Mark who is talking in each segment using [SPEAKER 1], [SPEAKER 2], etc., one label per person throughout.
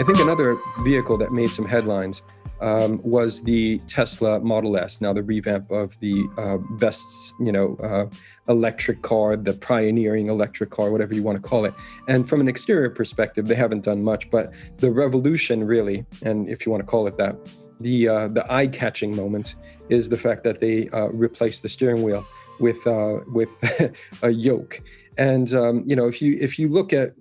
[SPEAKER 1] I think another vehicle that made some headlines was the Tesla Model S. Now the revamp of the best, electric car, the pioneering electric car, whatever you want to call it. And from an exterior perspective, they haven't done much, but the revolution really, and if you want to call it that, the eye-catching moment is the fact that they replaced the steering wheel with a yoke. And if you look at,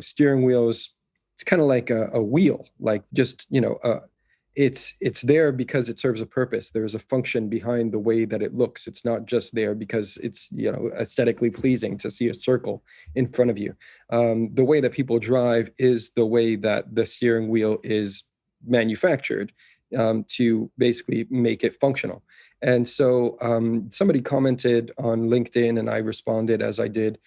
[SPEAKER 1] steering wheels, it's kind of like a wheel, like just it's there because it serves a purpose. There's a function behind the way that it looks. It's not just there because it's aesthetically pleasing to see a circle in front of you. The way that people drive is the way that the steering wheel is manufactured to basically make it functional. And so somebody commented on LinkedIn, and I responded as I did,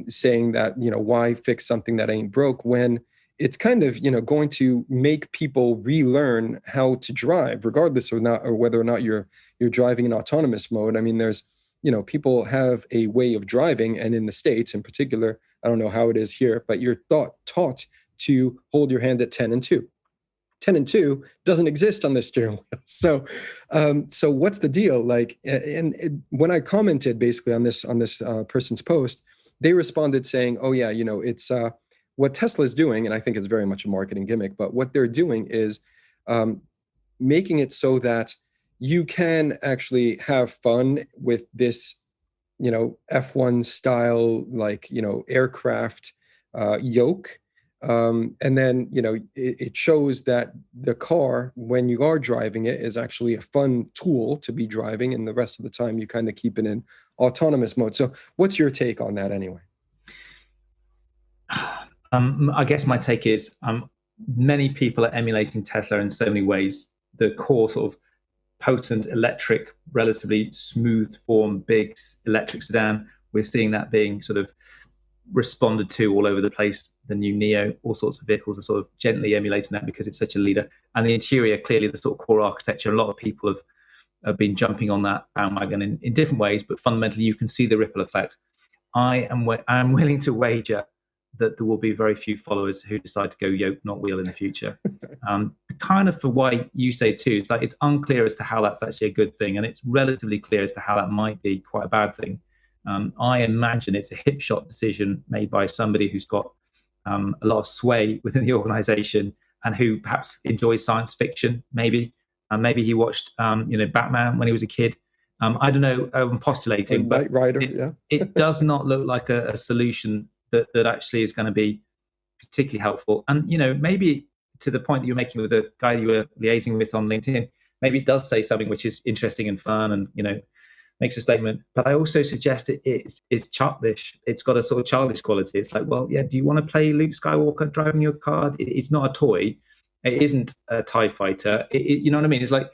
[SPEAKER 1] saying that why fix something that ain't broke when it's kind of, going to make people relearn how to drive, regardless of not, or whether or not you're driving in autonomous mode. I mean, there's, people have a way of driving, and in the States in particular, I don't know how it is here, but you're taught to hold your hand at 10 and 2. 10 and 2 doesn't exist on this steering wheel. So what's the deal? Like, and when I commented basically on this person's post, they responded saying, oh yeah, it's, what Tesla is doing, and I think it's very much a marketing gimmick, but what they're doing is making it so that you can actually have fun with this, F1 style, like, aircraft yoke. And then, it shows that the car, when you are driving it, is actually a fun tool to be driving. And the rest of the time, you kind of keep it in autonomous mode. So what's your take on that anyway?
[SPEAKER 2] I guess my take is many people are emulating Tesla in so many ways. The core sort of potent electric, relatively smooth form, big electric sedan, we're seeing that being sort of responded to all over the place. The new Neo, all sorts of vehicles are sort of gently emulating that because it's such a leader. And the interior, clearly the sort of core architecture, a lot of people have been jumping on that bandwagon in different ways, but fundamentally you can see the ripple effect. I am willing to wager that there will be very few followers who decide to go yoke, not wheel in the future. Kind of for why you say too, it's like it's unclear as to how that's actually a good thing, and it's relatively clear as to how that might be quite a bad thing. I imagine it's a hip shot decision made by somebody who's got a lot of sway within the organization and who perhaps enjoys science fiction, maybe. Maybe he watched Batman when he was a kid. I don't know, I'm postulating, but it does not look like a solution that actually is going to be particularly helpful. And, maybe to the point that you're making with the guy you were liaising with on LinkedIn, maybe it does say something which is interesting and fun and, makes a statement. But I also suggest it's childish. It's got a sort of childish quality. It's like, well, yeah, do you want to play Luke Skywalker driving your car? It's not a toy. It isn't a TIE fighter. You know what I mean? It's like,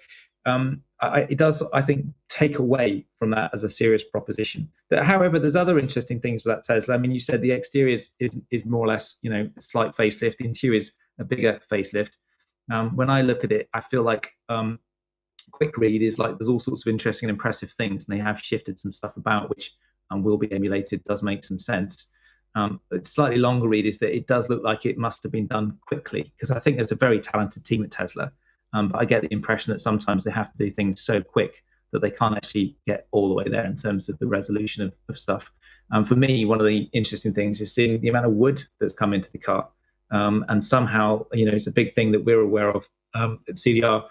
[SPEAKER 2] it does, I think, take away from that as a serious proposition. However, there's other interesting things with that Tesla. I mean, you said the exterior is more or less, a slight facelift. The interior is a bigger facelift. When I look at it, I feel like quick read is like there's all sorts of interesting and impressive things, and they have shifted some stuff about which will be emulated, does make some sense. But slightly longer read is that it does look like it must have been done quickly, because I think there's a very talented team at Tesla. But I get the impression that sometimes they have to do things so quick that they can't actually get all the way there in terms of the resolution of stuff. For me, one of the interesting things is seeing the amount of wood that's come into the car. And somehow, it's a big thing that we're aware of at CDR,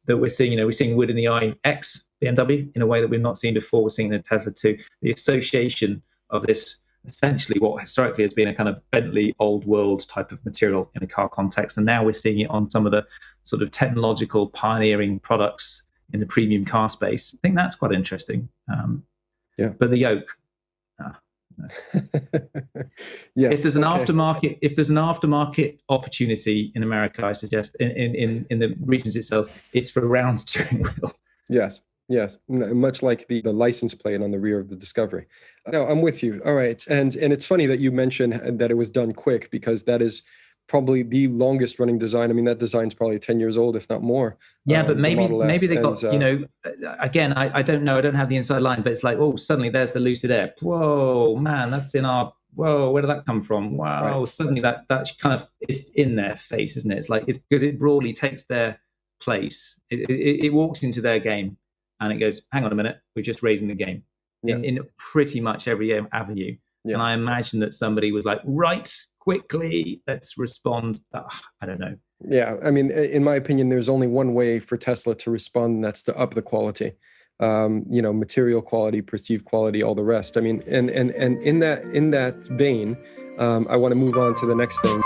[SPEAKER 2] that we're seeing wood in the iX BMW in a way that we've not seen before. We're seeing it in Tesla too. The association of this, essentially what historically has been a kind of Bentley old world type of material in a car context. And now we're seeing it on some of the sort of technological pioneering products in the premium car space. I think that's quite interesting. But the yoke, no. Yes, if there's an aftermarket opportunity in America, I suggest in the regions itself, it's for a round steering wheel.
[SPEAKER 1] Yes, much like the license plate on the rear of the Discovery. No, I'm with you. All right, and it's funny that you mentioned that it was done quick, because that is probably the longest running design. I mean, that design's probably 10 years old, if not more.
[SPEAKER 2] Yeah, but maybe they got, again, I don't know. I don't have the inside line, but it's like, oh, suddenly there's the Lucid Air. Whoa, man, that's in our whoa, where did that come from? Wow,
[SPEAKER 1] Right.
[SPEAKER 2] suddenly that kind of is in their face, isn't it? It's like because it broadly takes their place. It walks into their game and it goes, hang on a minute, we're just raising the game
[SPEAKER 1] Yeah.
[SPEAKER 2] in pretty much every avenue.
[SPEAKER 1] Yeah.
[SPEAKER 2] And I imagine that somebody was like, right, quickly, let's respond. I don't know.
[SPEAKER 1] Yeah, I mean, in my opinion, there's only one way for Tesla to respond, and that's to up the quality. Material quality, perceived quality, all the rest. I mean, and in that vein, I want to move on to the next thing.